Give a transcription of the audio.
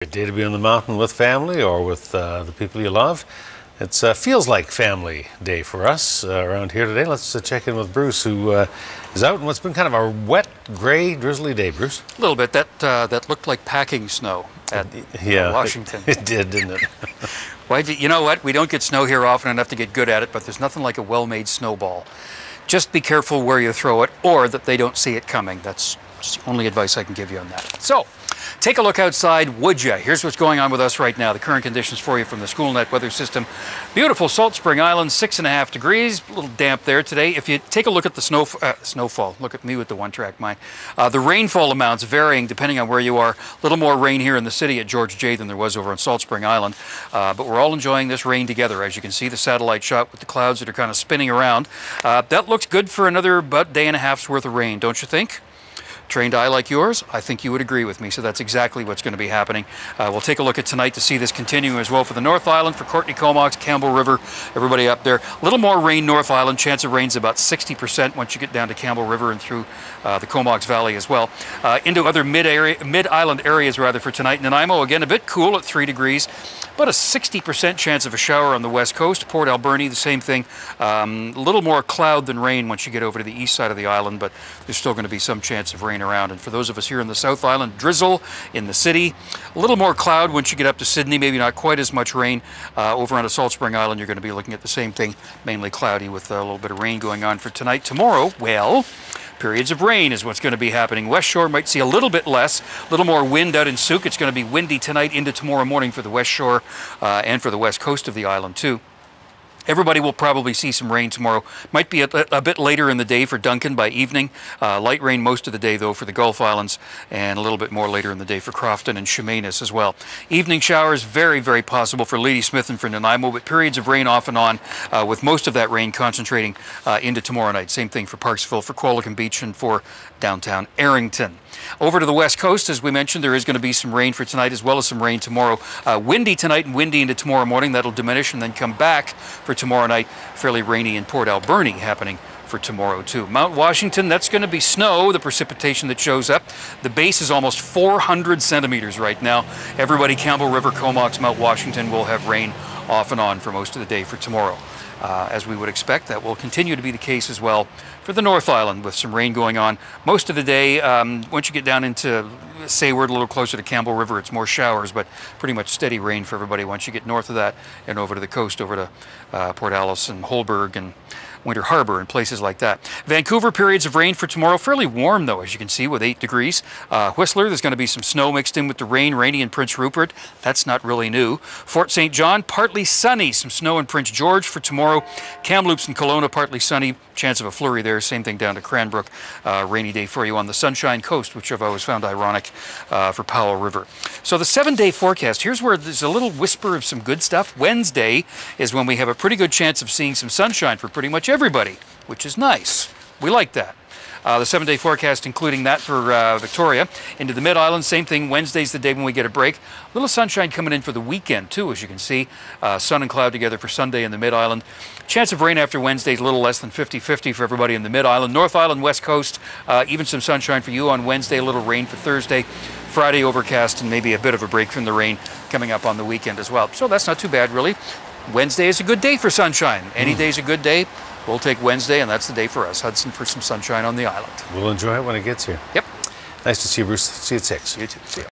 A day to be on the mountain with family or with the people you love. It feels like family day for us around here today. Let's check in with Bruce, who is out in what's been kind of a wet, gray, drizzly day. Bruce? A little bit. That looked like packing snow at Washington. It did, didn't it? You know what? We don't get snow here often enough to get good at it, but there's nothing like a well-made snowball. Just be careful where you throw it or that they don't see it coming. That's the only advice I can give you on that. So, take a look outside, would ya? Here's what's going on with us right now. The current conditions for you from the SchoolNet weather system. Beautiful Salt Spring Island, 6.5 degrees. A little damp there today. If you take a look at the snowfall, look at me with the one-track mind. The rainfall amounts varying depending on where you are. A little more rain here in the city at George J than there was over on Salt Spring Island. But we're all enjoying this rain together. As you can see, the satellite shot with the clouds that are kind of spinning around. That looks good for another about day and a half's worth of rain, don't you think? Trained eye like yours, I think you would agree with me, so that's exactly what's going to be happening. We'll take a look at tonight to see this continue as well for the North Island, for Courtenay Comox, Campbell River, everybody up there. A little more rain North Island, chance of rain's about 60% once you get down to Campbell River and through the Comox Valley as well. Into other mid-island areas rather for tonight. Nanaimo, again, a bit cool at 3 degrees. About a 60% chance of a shower on the west coast. Port Alberni, the same thing. A little more cloud than rain once you get over to the east side of the island, but there's still going to be some chance of rain around. And for those of us here in the South Island, drizzle in the city. A little more cloud once you get up to Sydney, maybe not quite as much rain. Over on the Salt Spring Island, you're going to be looking at the same thing, mainly cloudy with a little bit of rain going on for tonight. Tomorrow, well, periods of rain is what's going to be happening. West Shore might see a little bit less, a little more wind out in Souk. It's going to be windy tonight into tomorrow morning for the West Shore and for the west coast of the island too. Everybody will probably see some rain tomorrow. Might be a bit later in the day for Duncan by evening. Light rain most of the day, though, for the Gulf Islands, and a little bit more later in the day for Crofton and Chemainus as well. Evening showers, very, very possible for Ladysmith and for Nanaimo, but periods of rain off and on, with most of that rain concentrating into tomorrow night. Same thing for Parksville, for Qualicum Beach, and for downtown Arrington. Over to the west coast, as we mentioned, there is going to be some rain for tonight as well as some rain tomorrow. Windy tonight and windy into tomorrow morning. That'll diminish and then come back for tomorrow night. Fairly rainy in Port Alberni happening for tomorrow too. Mount Washington, that's going to be snow, the precipitation that shows up. The base is almost 400 centimeters right now. Everybody, Campbell River, Comox, Mount Washington will have rain off and on for most of the day for tomorrow. As we would expect, that will continue to be the case as well for the North Island with some rain going on most of the day. Once you get down into Sayward, a little closer to Campbell River, it's more showers, but pretty much steady rain for everybody once you get north of that and over to the coast, over to Port Alice and Holberg and Winter Harbor and places like that. Vancouver, periods of rain for tomorrow. Fairly warm, though, as you can see, with 8 degrees. Whistler, there's going to be some snow mixed in with the rain. Rainy in Prince Rupert. That's not really new. Fort St. John, partly sunny. Some snow in Prince George for tomorrow. Kamloops and Kelowna, partly sunny. Chance of a flurry there. Same thing down to Cranbrook. Rainy day for you on the Sunshine Coast, which I've always found ironic for Powell River. So the 7-day forecast, here's where there's a little whisper of some good stuff. Wednesday is when we have a pretty good chance of seeing some sunshine for pretty much everybody, which is nice. We like that. The 7-day forecast including that for Victoria. Into the Mid-Island, same thing. Wednesday's the day when we get a break. A little sunshine coming in for the weekend too, as you can see. Sun and cloud together for Sunday in the Mid-Island. Chance of rain after Wednesday is a little less than 50-50 for everybody in the Mid-Island. North Island, West Coast, even some sunshine for you on Wednesday. A little rain for Thursday. Friday overcast and maybe a bit of a break from the rain coming up on the weekend as well. So that's not too bad, really. Wednesday is a good day for sunshine. Any day's a good day. We'll take Wednesday, and that's the day for us. Hudson for some sunshine on the island. We'll enjoy it when it gets here. Yep. Nice to see you, Bruce. See you at 6. You too. See you.